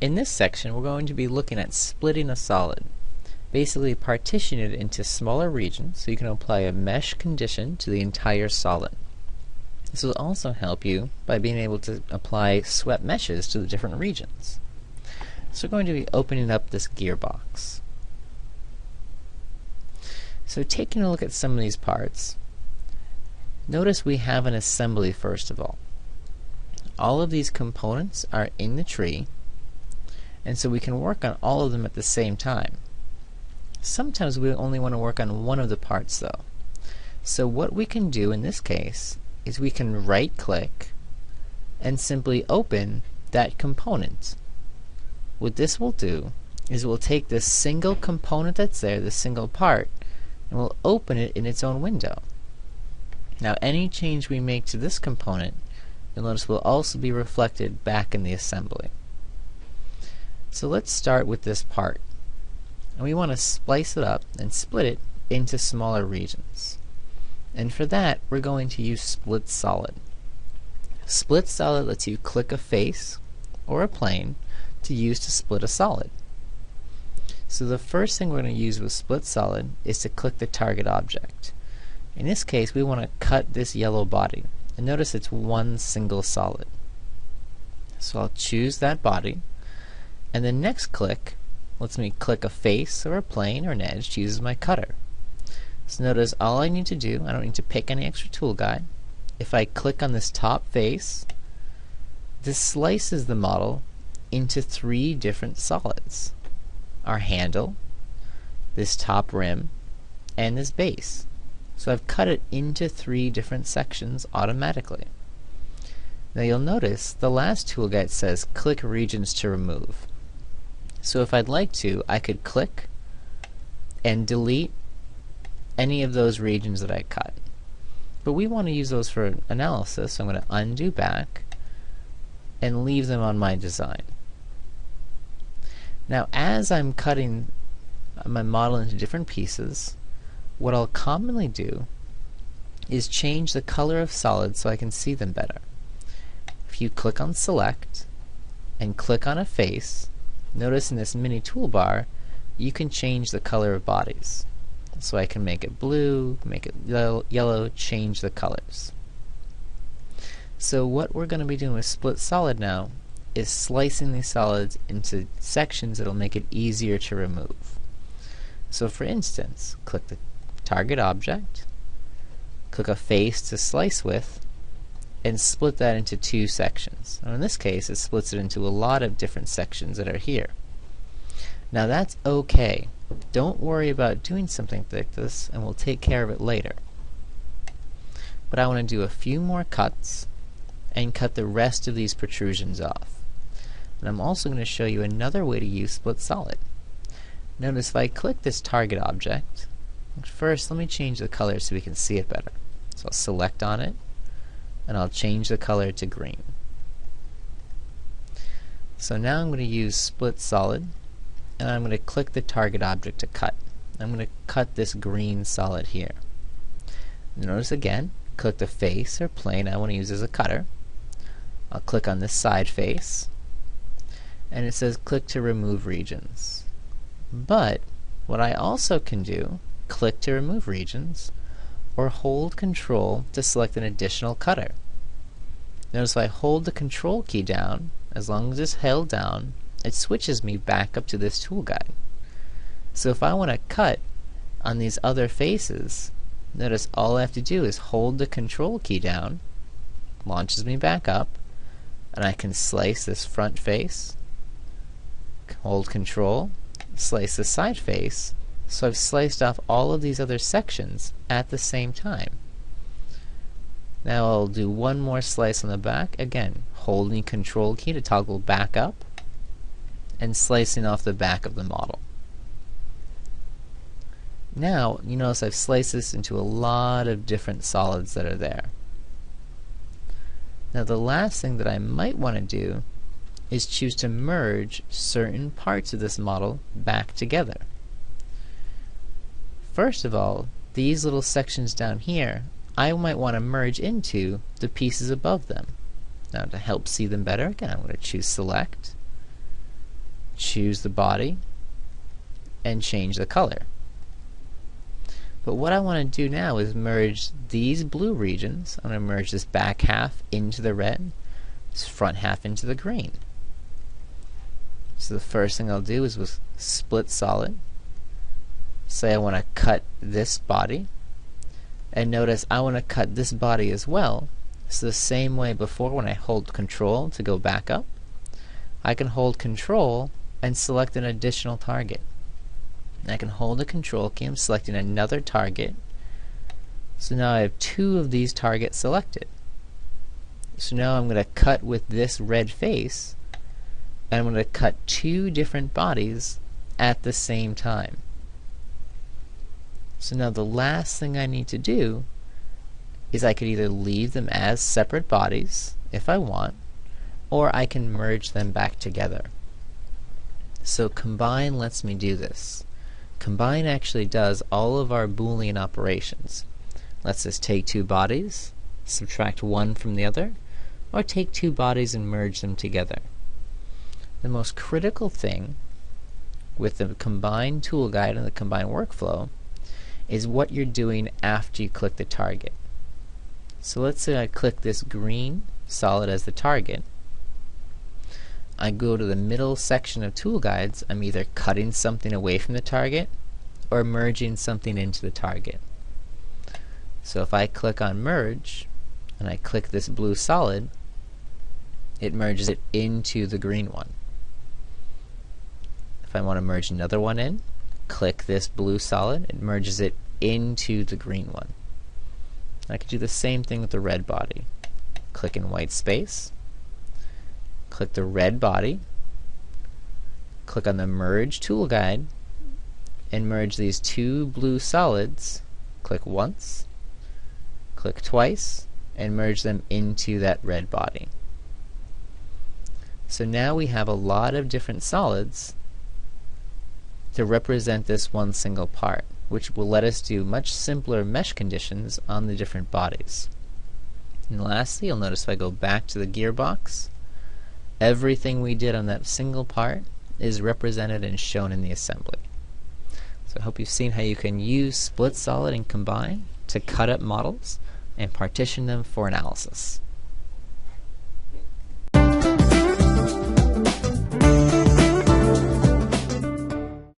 In this section, we're going to be looking at splitting a solid. Basically partition it into smaller regions so you can apply a mesh condition to the entire solid. This will also help you by being able to apply swept meshes to the different regions. So we're going to be opening up this gearbox. So taking a look at some of these parts, notice we have an assembly first of all. All of these components are in the tree, and so we can work on all of them at the same time. Sometimes we only want to work on one of the parts though. So what we can do in this case is we can right click and simply open that component. What this will do is we'll take this single component that's there, this single part, and we'll open it in its own window. Now any change we make to this component, you'll notice will also be reflected back in the assembly. So let's start with this part. And we want to splice it up and split it into smaller regions. And for that, we're going to use split solid. Split solid lets you click a face or a plane to use to split a solid. So the first thing we're going to use with split solid is to click the target object. In this case, we want to cut this yellow body. And notice it's one single solid. So I'll choose that body, and the next click lets me click a face or a plane or an edge to use as my cutter. So notice all I need to do, I don't need to pick any extra tool guide. If I click on this top face, this slices the model into 3 different solids. Our handle, this top rim, and this base. So I've cut it into 3 different sections automatically. Now you'll notice the last tool guide says click regions to remove. So if I'd like to, I could click and delete any of those regions that I cut. But we want to use those for analysis, so I'm going to undo back and leave them on my design. Now as I'm cutting my model into different pieces, what I'll commonly do is change the color of solids so I can see them better. If you click on select and click on a face, notice in this mini toolbar you can change the color of bodies. So I can make it blue, make it yellow, change the colors. So what we're going to be doing with split solid now is slicing these solids into sections that will make it easier to remove. So for instance, click the target object, click a face to slice with, and split that into 2 sections. Now in this case it splits it into a lot of different sections that are here. Now that's okay. Don't worry about doing something like this, and we'll take care of it later. But I want to do a few more cuts and cut the rest of these protrusions off. And I'm also going to show you another way to use split solid. Notice if I click this target object, first let me change the color so we can see it better. So I'll select on it, and I'll change the color to green. So now I'm going to use split solid, and I'm going to click the target object to cut. I'm going to cut this green solid here. Notice again, click the face or plane I want to use as a cutter. I'll click on this side face, and it says click to remove regions. But what I also can do, click to remove regions, or hold Control to select an additional cutter. Notice if I hold the Control key down, as long as it's held down, it switches me back up to this tool guide. So if I want to cut on these other faces, notice all I have to do is hold the Control key down, launches me back up, and I can slice this front face, hold Control, slice the side face. So I've sliced off all of these other sections at the same time. Now I'll do one more slice on the back, again holding Control key to toggle back up, and slicing off the back of the model. Now you notice I've sliced this into a lot of different solids that are there. Now the last thing that I might want to do is choose to merge certain parts of this model back together. First of all, these little sections down here I might want to merge into the pieces above them. Now to help see them better, again I'm going to choose select, choose the body, and change the color. But what I want to do now is merge these blue regions. I'm going to merge this back half into the red, this front half into the green. So the first thing I'll do is with split solid, say I want to cut this body, and notice I want to cut this body as well. So the same way before, when I hold Control to go back up, I can hold Control and select an additional target. And I can hold the Control key, I'm selecting another target. So now I have two of these targets selected. So now I'm going to cut with this red face, and I'm going to cut two different bodies at the same time. So now the last thing I need to do is I could either leave them as separate bodies if I want, or I can merge them back together. So combine lets me do this. Combine actually does all of our Boolean operations. Lets us take two bodies, subtract one from the other, or take two bodies and merge them together. The most critical thing with the combine tool guide and the combine workflow is what you're doing after you click the target. So let's say I click this green solid as the target. I go to the middle section of tool guides. I'm either cutting something away from the target or merging something into the target. So if I click on merge and I click this blue solid, it merges it into the green one. If I want to merge another one in, click this blue solid, it merges it into the green one. I could do the same thing with the red body. Click in white space, click the red body, click on the merge tool guide, and merge these two blue solids. Click once, click twice, and merge them into that red body. So now we have a lot of different solids to represent this one single part, which will let us do much simpler mesh conditions on the different bodies. And lastly, you'll notice if I go back to the gearbox, everything we did on that single part is represented and shown in the assembly. So I hope you've seen how you can use split solid and combine to cut up models and partition them for analysis.